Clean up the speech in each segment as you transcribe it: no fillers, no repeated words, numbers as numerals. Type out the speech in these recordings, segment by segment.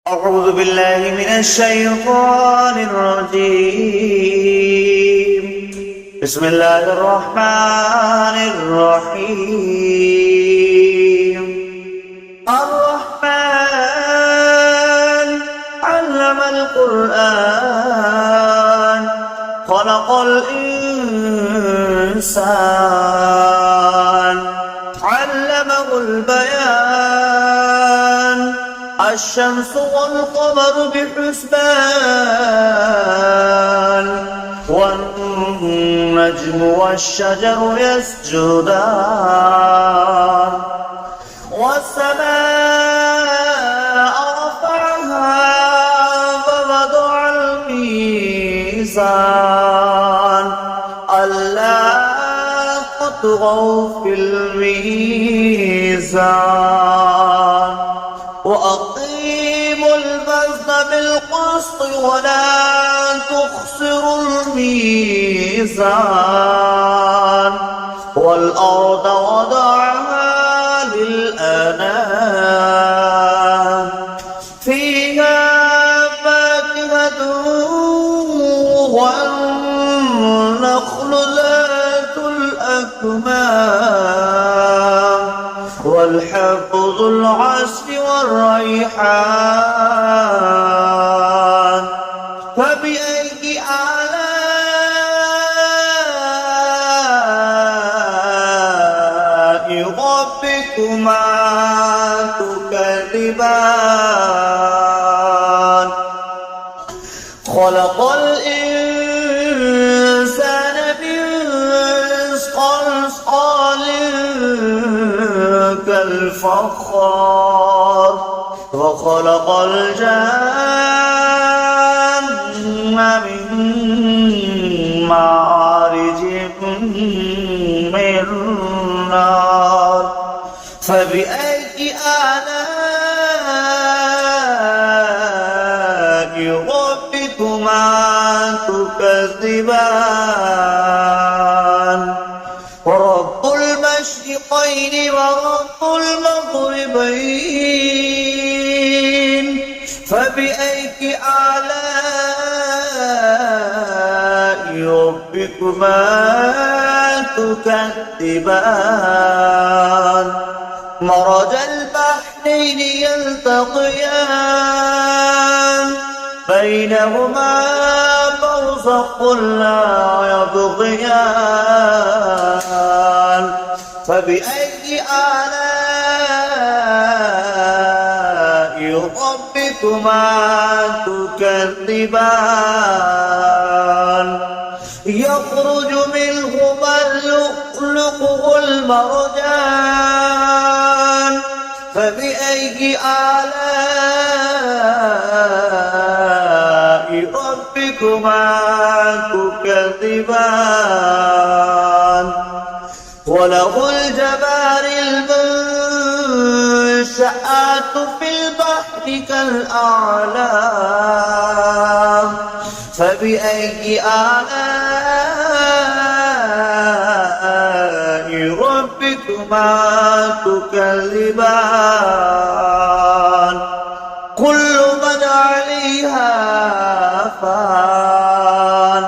أعوذ بالله من الشيطان الرجيم. بسم الله الرحمن الرحيم. الرحمن علم القرآن خلق الإنسان علمه البيان الشمس والقمر بحسبان والنجم والشجر يسجدان والسماء رفعها ووضع الميزان ألا تطغوا في الميزان وأقيموا الوزن بالقسط ولا تخسروا الميزان والأرض وضعها للأنام فيها فاكهة والنخل ذات الأكمام والحب ذو العصف والريحان فبأي آلاء ربكما تكذبان خلق الإنسان من صلصال كالفخار وخلق الجن من مارج من نار فبأي آلاء ربكما تكذبان ورب المشرقين ورب المغربين فبأي آلاء ربكما تكذبان مرج البحرين يلتقيان بينهما برزخ لا يبغيان فبأي آلاء ربكما تكذبان يخرج منهما اللؤلؤ والمرجان فبأي آلاء ربكما تكذبان وله الجوار المنشآت في البحر كالأعلام فبأي آلاء ربكما تكذبان كل من عليها فان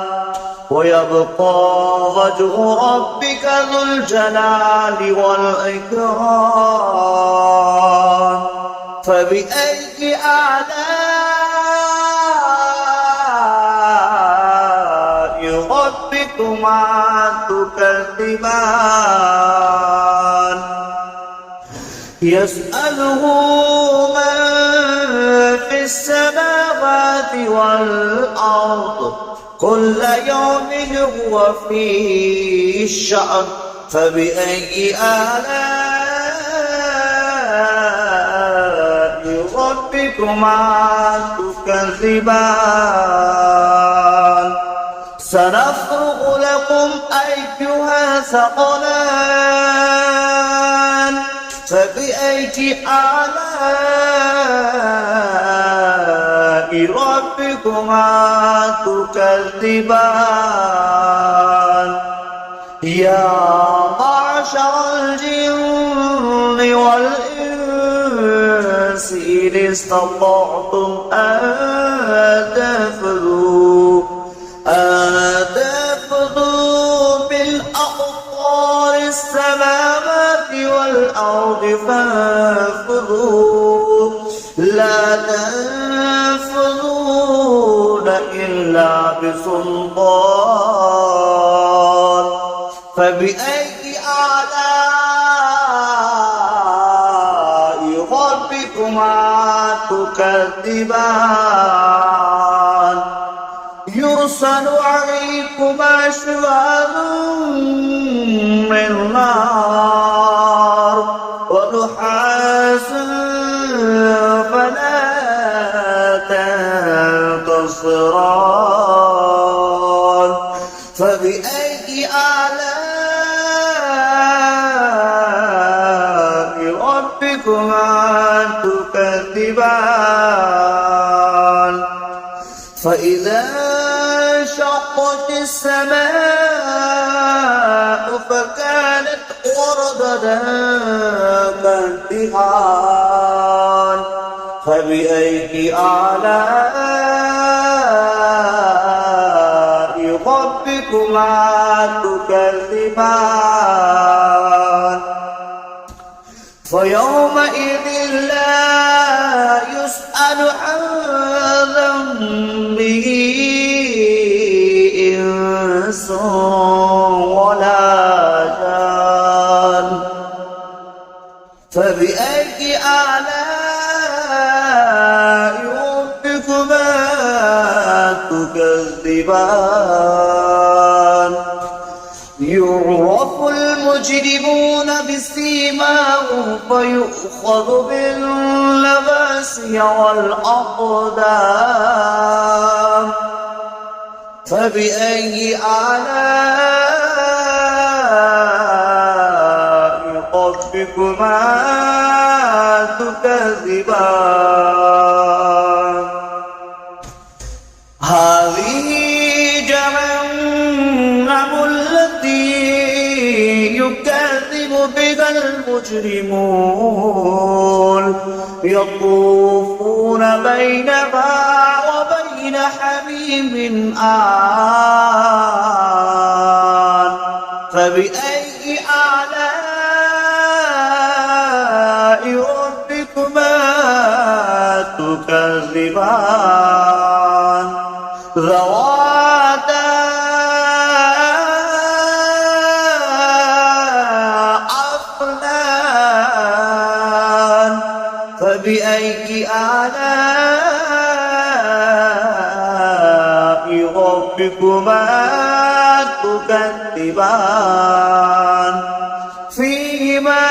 ويبقى وجه ربك ذو الجلال والإكرام فبأي آلاء ربكما تكذبان يسأله من في السماوات والأرض كل يوم هو في شأن فبأي آلاء ربكما تكذبان سنفرغ لكم أيها ثقلان فبأي آلاء ربكما تكذبان يا معشر الجن والإنس استطعتم أن تنفذوا من أقطار السماوات والأرض فانفذوا لا تنفذون إلا بسلطان فبأي آلاء ربكما تكذبان يرسل عليكما شواظ من نار ونحاس فلا تنتصران فبأي آلاء ربكما تكذبان فإذا انشقت السماء فكانت وردة كالدهان فبأي آلاء ربكما تكذبان فيومئذ لا يسأل عن ذنبه إنس ولا جان فبأي آلاء ربكما تكذبان يعرف المجرمون بسيماهم فيؤخذ بالنواصي والأقدام فبأي آلاء ربكما تكذبان هذه جهنم التي يكذب بها المجرمون يطوفون بينها وبين حميم آن فبأي آلاء ربكما تكذبان ذواتا أفنان فبأي آلاء ربكما تكذبان فيهما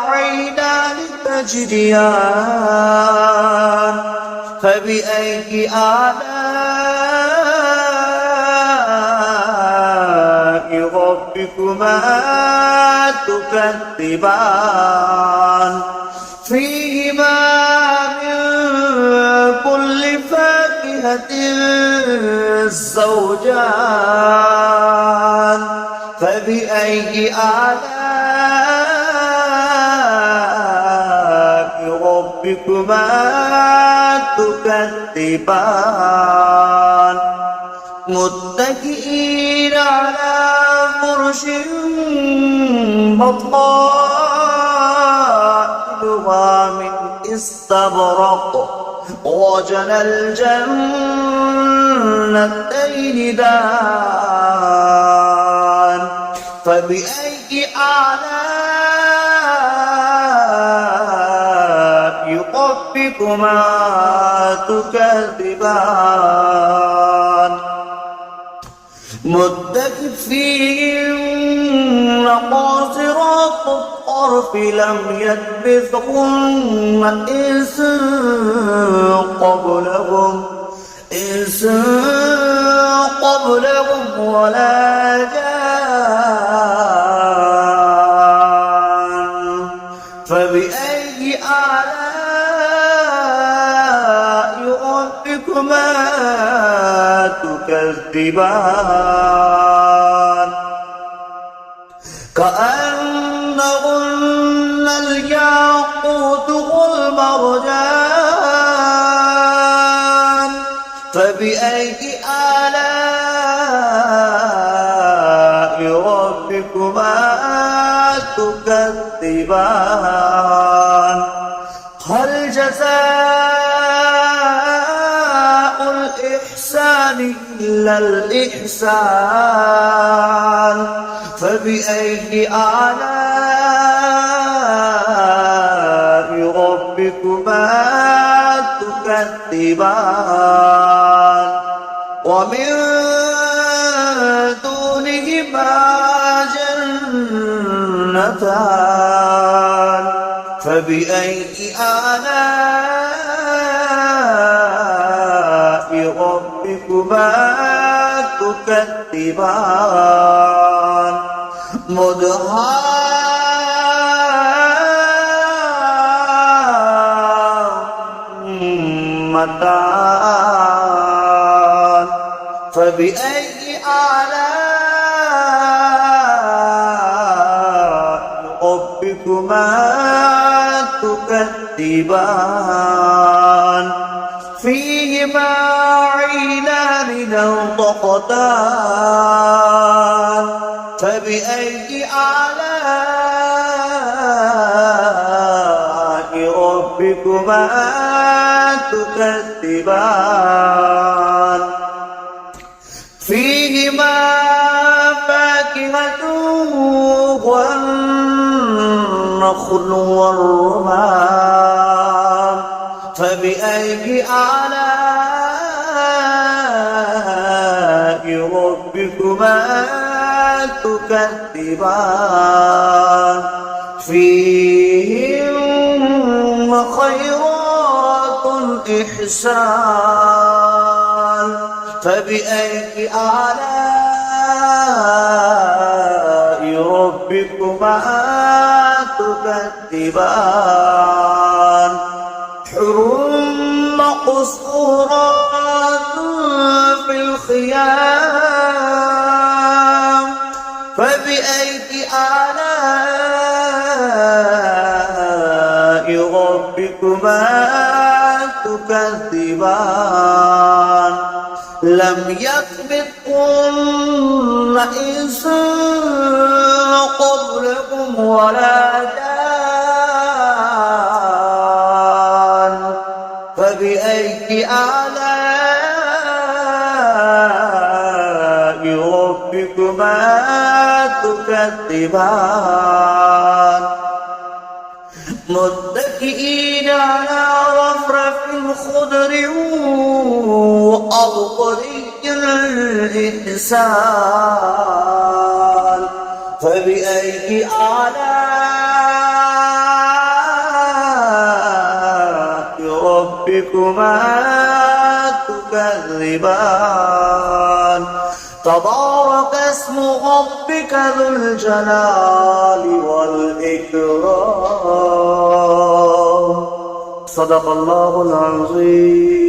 عينان تجريان فبأي آلاء ربكما تكذبان فيهما من كل فاكهة زوجان فبأي آلاء ربكما تكذبان متكئين على فرش بطائنها من استبرق وجنى الجنتين دان فبأي آلاء ربكما تكذبان متكئين قاصرات الطرف لم يطمثهن إنس قبلهم ولا جان فبأي آلاء ربكما تكذبان كأنهن الياقوت والمرجان فبأي آلاء ربكما تكذبان هل جزاء الإحسان إلا الإحسان فبأي آلاء ربكما تكذبان ومن دونهما جنتان فبأي آلاء ربكما تكذبان مدهامتان فبأي آلاء ربكما تكذبان فيهما عينان نضختان فبأي آلاء ربكما تكذبان فيهما فاكهة والنخل والرمان فبأي آلاء ربكما تكذبان فيهن خيرات إحسان فبأي آلاء ربكما تكذبان حور مقصورات في الخيام فبأي آلاء ربكما تكذبان لم يطبقهن إنس قبلكم ولا جان فبأي آلاء ربكما تكذبان متكئين على رفرف خضر وأبقري الإحسان فبأي آلاء ربكما تكذبان تبارك اسم ربك ذو الجلال والإكرام صدق الله العظيم.